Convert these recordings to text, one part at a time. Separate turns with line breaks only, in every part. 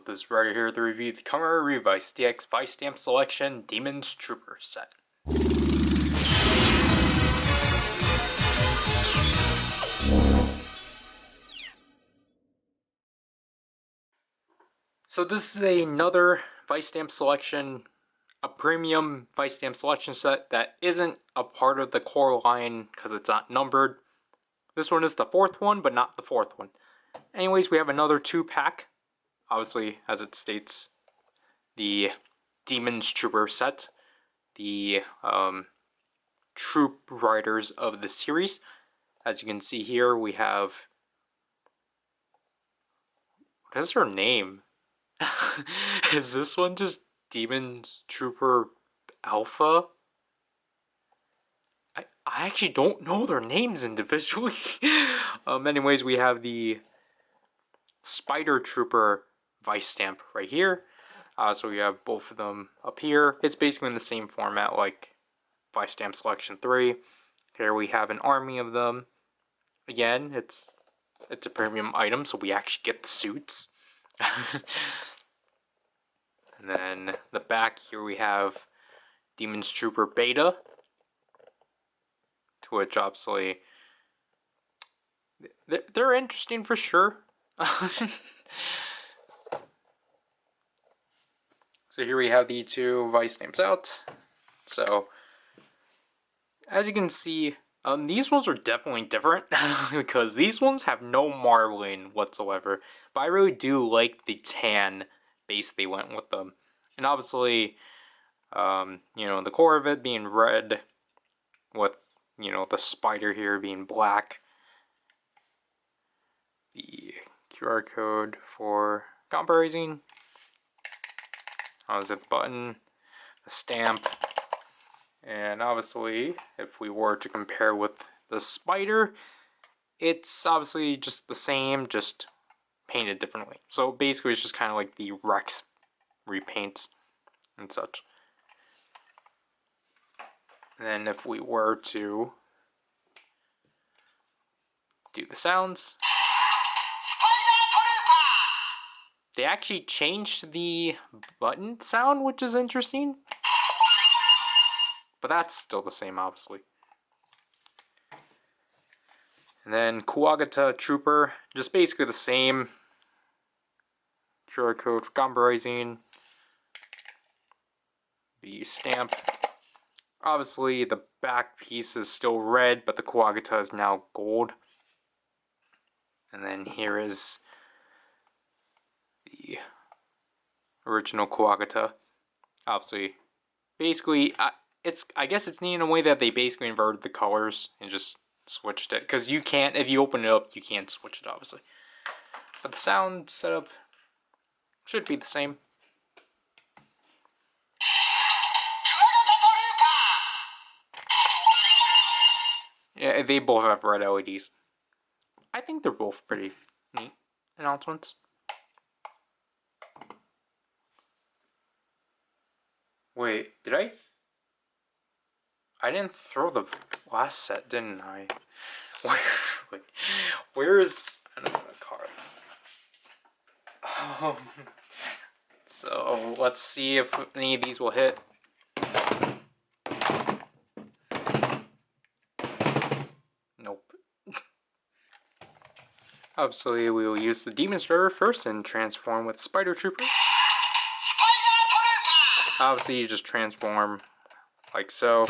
Hello, this is Ryder here to review the Kamen Revice DX Vistamp Selection Demon's Trooper set. So this is another Vistamp Selection, a premium Vistamp Selection set that isn't a part of the core line because it's not numbered. This one is the fourth one, but not the fourth one. Anyways, we have another 2-pack. Obviously, as it states, the Demon's Trooper set, the troop riders of the series. As you can see here, we have, what is her name? Is this one just Demon's Trooper Alpha? I actually don't know their names individually. Anyways, we have the Spider Trooper Vistamp right here. So we have both of them up here. It's basically in the same format like Vistamp Selection 3. Here we have an army of them. Again, it's a premium item, so we actually get the suits. And then the back here we have Demon's Trooper Beta, to which obviously they're interesting for sure. So here we have the two Vistamps out. So as you can see, these ones are definitely different because these ones have no marbling whatsoever. But I really do like the tan base they went with them. And obviously, you know, the core of it being red with, you know, the spider here being black. The QR code for comparing. The button, the stamp, and obviously, if we were to compare with the spider, it's obviously just the same, just painted differently. So basically, it's just kind of like the Rex repaints and such. And then if we were to do the sounds, they actually changed the button sound, which is interesting. But that's still the same, obviously. And then Kuwagata Trooper, just basically the same. QR code for Gombarizing. The stamp. Obviously, the back piece is still red, but the Kuwagata is now gold. And then here is the original Kuwagata. Obviously, basically, I guess it's neat in a way that they basically inverted the colors and just switched it. Because you can't, if you open it up, you can't switch it, obviously. But the sound setup should be the same. Yeah, they both have red LEDs. I think they're both pretty neat announcements. Wait, did I didn't throw the last set, didn't I? Wait, where is... I don't know the cards. So, let's see if any of these will hit. Nope. Obviously, we will use the Demon's Trooper first and transform with Spider Trooper. Obviously, you just transform like so.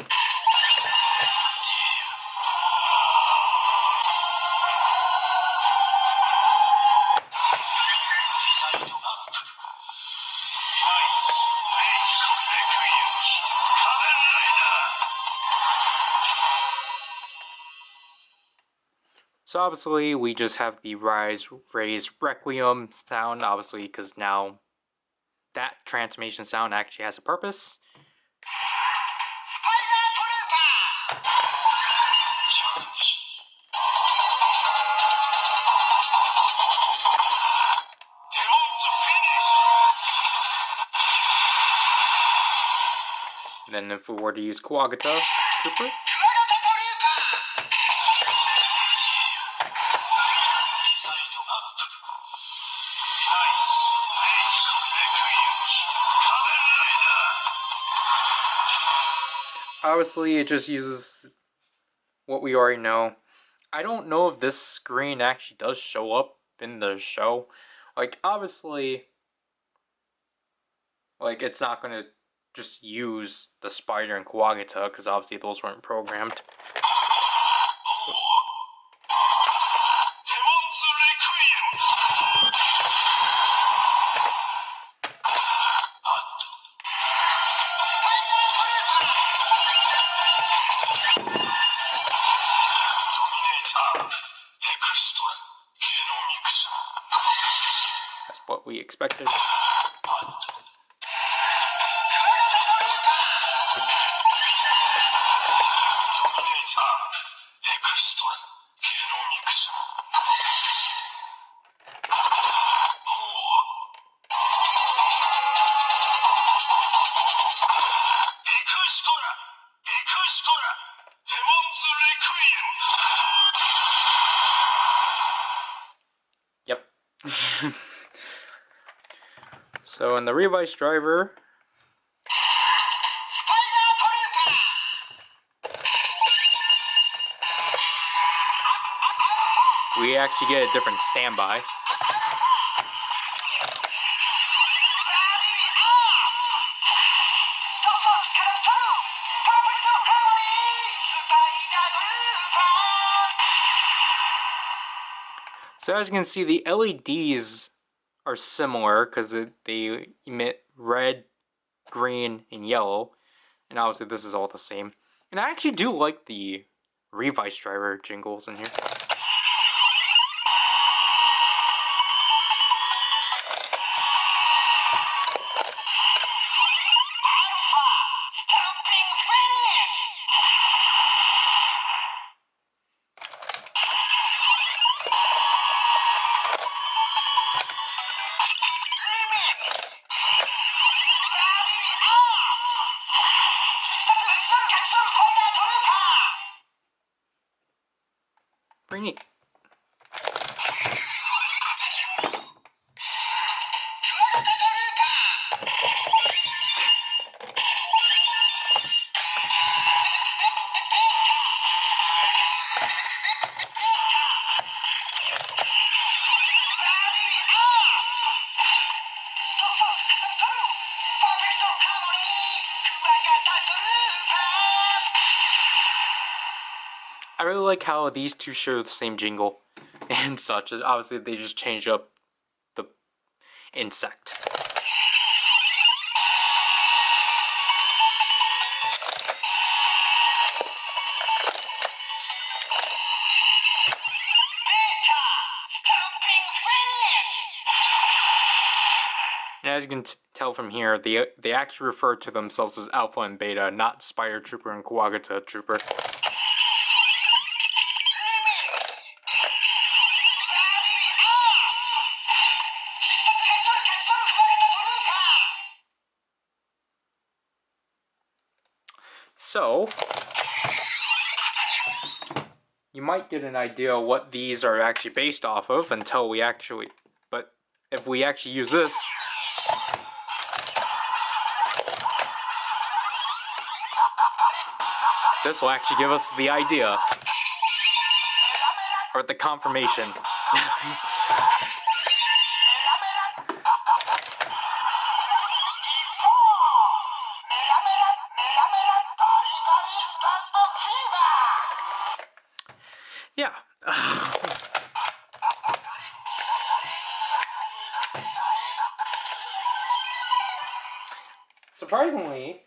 So obviously, we just have the Raise Requiem sound, obviously, because now that transformation sound actually has a purpose. And then if we were to use Kuwagata Trooper, Obviously, it just uses what we already know. I don't know if this screen actually does show up in the show. Like, obviously, like, it's not gonna just use the spider and Kuwagata, because obviously those weren't programmed. That's what we expected. Yep. So in the Revice driver, we actually get a different standby. So as you can see, the LEDs are similar because they emit red, green, and yellow. And obviously this is all the same. And I actually do like the Revice driver jingles in here. Pretty neat. I really like how these two share the same jingle and such. Obviously, they just change up the insect. And as you can tell from here, they actually refer to themselves as Alpha and Beta, not Spider Trooper and Kuwagata Trooper. So, you might get an idea what these are actually based off of until we actually, but if we actually use this, this will actually give us the idea, or the confirmation. Yeah. Surprisingly,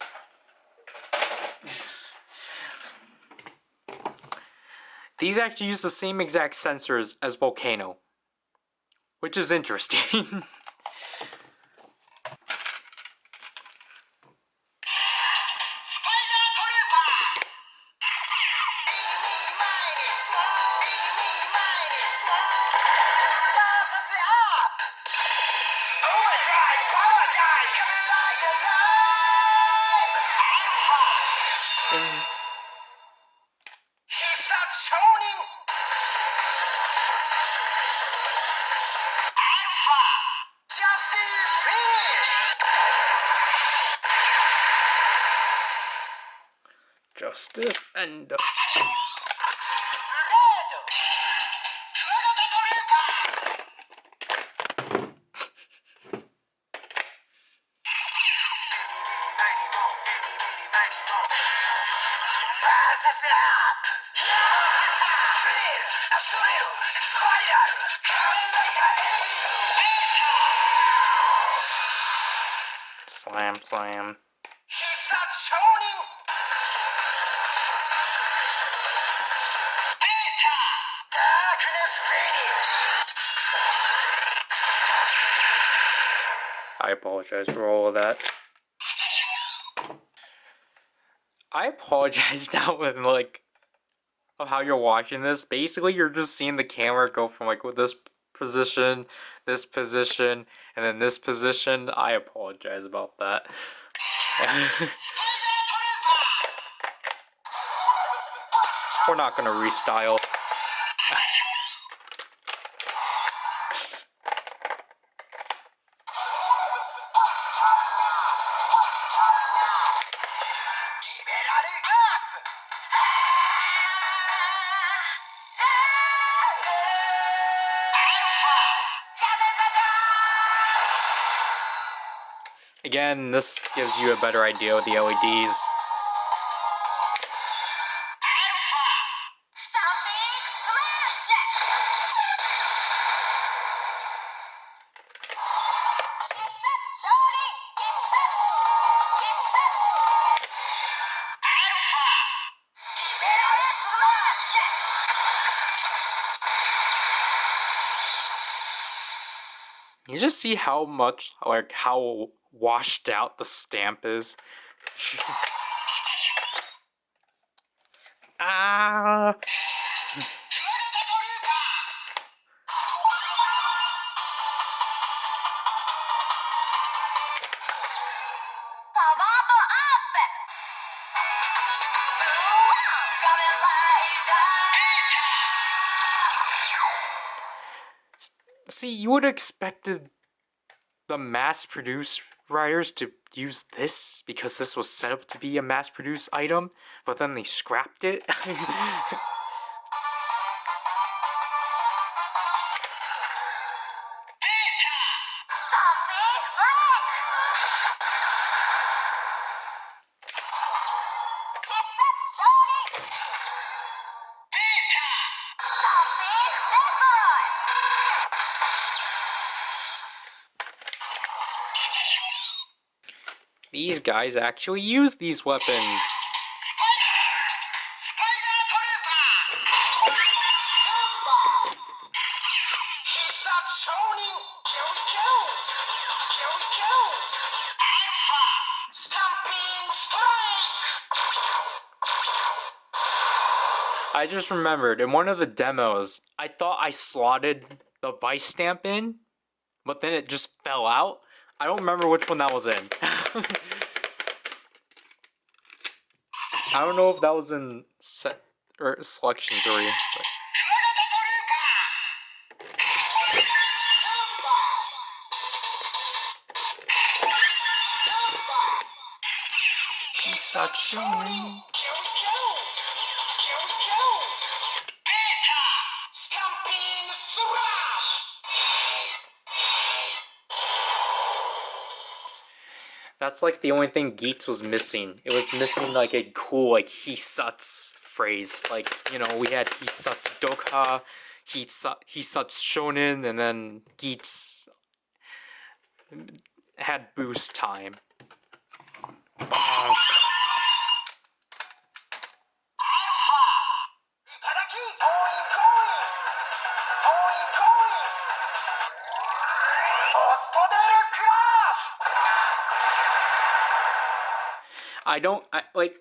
these actually use the same exact sensors as Volcano, which is interesting. Justice and slam, slam. I apologize for all of that. I apologize now with of how you're watching this. Basically, you're just seeing the camera go from with this position, and then this position. I apologize about that. We're not gonna restyle. Again, this gives you a better idea of the LEDs. You just see how much, how washed out the stamp is. Ah. See, you would have expected the mass-produced Riders to use this because this was set up to be a mass-produced item, but then they scrapped it. These guys actually use these weapons. I just remembered, in one of the demos, I thought I slotted the Vistamp in, but then it just fell out. I don't remember which one that was in. I don't know if that was in set or selection 3. But. He's such a That's like the only thing Geats was missing. It was missing like a cool Hisatsu phrase. Like, you know, we had Hisatsu Dokha, Hisatsu Shonen, and then Geats had boost time. Bonk.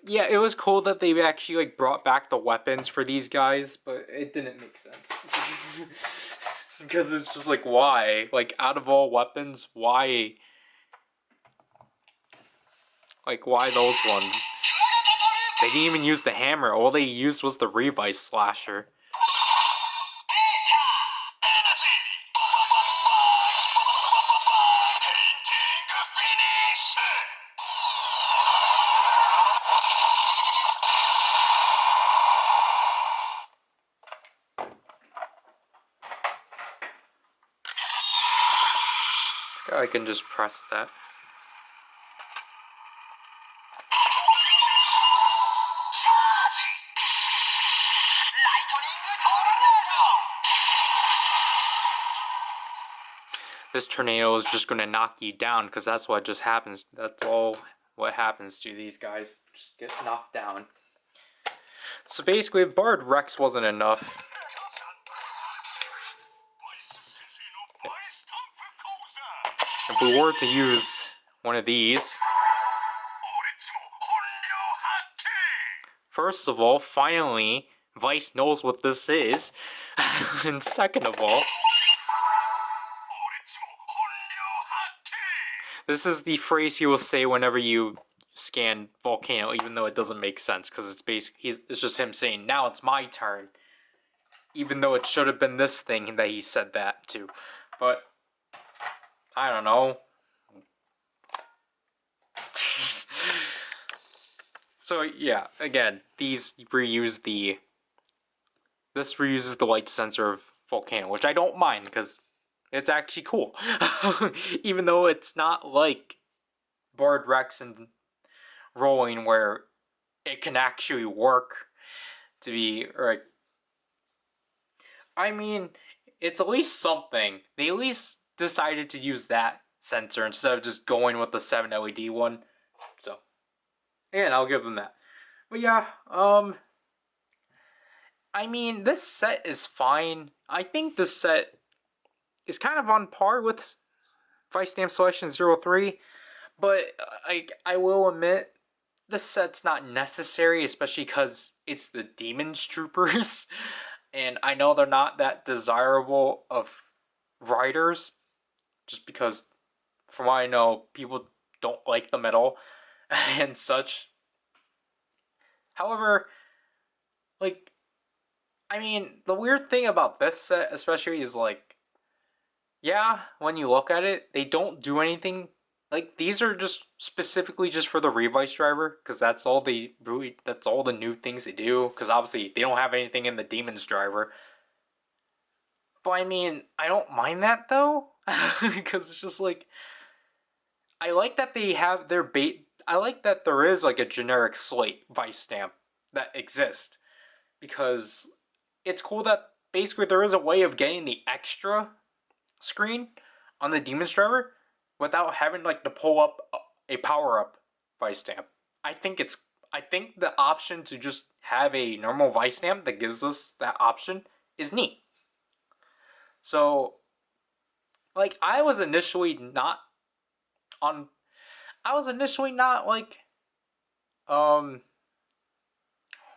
Yeah, it was cool that they actually brought back the weapons for these guys, but it didn't make sense. Because it's just why? Out of all weapons, why? Why those ones? They didn't even use the hammer, all they used was the Revice slasher. I can just press that. This tornado is just gonna knock you down because that's what just happens. That's all what happens to these guys. Just get knocked down. So basically, if Bard Rex wasn't enough, if we were to use one of these, first of all, finally, Vice knows what this is. And second of all, this is the phrase he will say whenever you scan Volcano, even though it doesn't make sense, because it's basically it's just him saying, now it's my turn. Even though it should have been this thing that he said that to. But, I don't know. So, yeah, again, this reuses the light sensor of Volcano, which I don't mind, because it's actually cool. Even though it's not like Bard Rex and Rolling where it can actually work to be, like, I mean, it's at least something. They at least decided to use that sensor instead of just going with the 7 LED one. So, and I'll give them that. But yeah, I mean, this set is fine. I think this set is kind of on par with Vistamp Selection 03, but I will admit, this set's not necessary, especially because it's the Demons Troopers, and I know they're not that desirable of Riders, just because, from what I know, people don't like them at all, and such. However, like, I mean, the weird thing about this set, especially, is like, yeah, when you look at it, they don't do anything. Like, these are just specifically just for the Revice driver, because that's all the new things they do, because obviously they don't have anything in the Demons driver. But I mean, I don't mind that though, because it's just like, I like that they have their bait. I like that there is like a generic slate Vistamp that exists, because it's cool that basically there is a way of getting the extra screen on the Demons driver without having like to pull up a power-up Vistamp. I think the option to just have a normal Vistamp that gives us that option is neat. So, like, I was initially not like,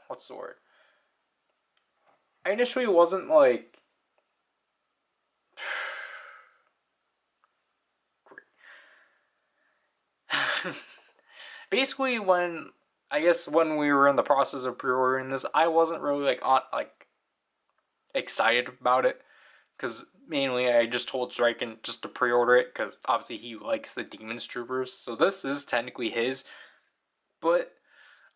what's the word? I initially wasn't like, basically when we were in the process of pre-ordering this, I wasn't really like excited about it, because mainly I just told Striken just to pre-order it, because obviously he likes the Demons Troopers, so this is technically his. But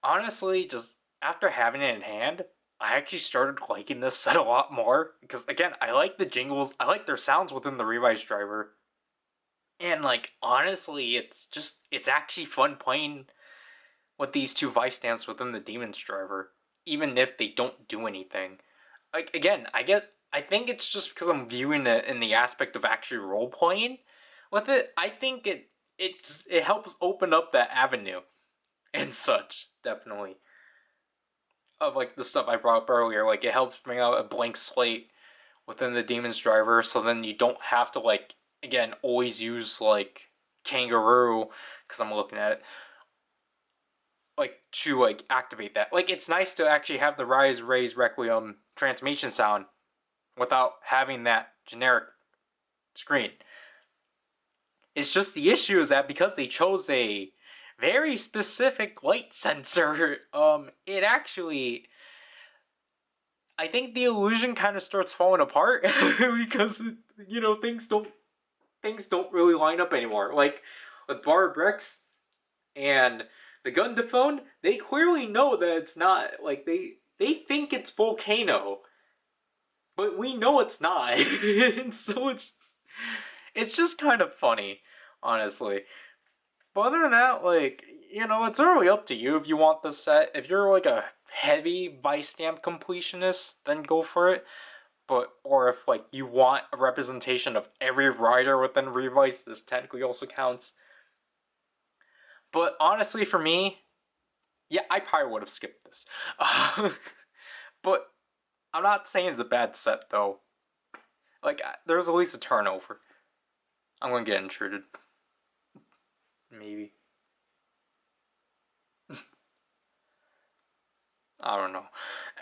honestly, just after having it in hand, I actually started liking this set a lot more, because again, I like the jingles, I like their sounds within the Revice driver. And like, honestly, it's actually fun playing with these two Vistamps within the Demons driver, even if they don't do anything. Like, again, I think it's just because I'm viewing it in the aspect of actually role playing with it. I think it helps open up that avenue and such, definitely. Of like the stuff I brought up earlier, like it helps bring out a blank slate within the Demons driver, so then you don't have to like, again, always use like Kangaroo, because I'm looking at it, like to like activate that. Like, it's nice to actually have the Rise, Raise, Requiem transformation sound without having that generic screen. It's just the issue is that because they chose a very specific light sensor, it actually, I think the illusion kind of starts falling apart because, you know, things don't really line up anymore. Like with Bard Rex and the Gundaphone, they clearly know that it's not, like, they think it's Volcano, but we know it's not. And so it's just kind of funny. honestly. But other than that, like, you know, it's really up to you if you want the set. If you're like a heavy Vistamp completionist, then go for it. But, or if like you want a representation of every Ryder within Revice, this technically also counts. But honestly, for me, yeah, I probably would have skipped this. But I'm not saying it's a bad set though. Like, there's at least a turnover. I'm gonna get intruded. Maybe. I don't know.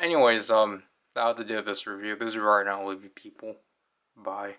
Anyways, that'll have to do with this review. This is right now, leave you people. Bye.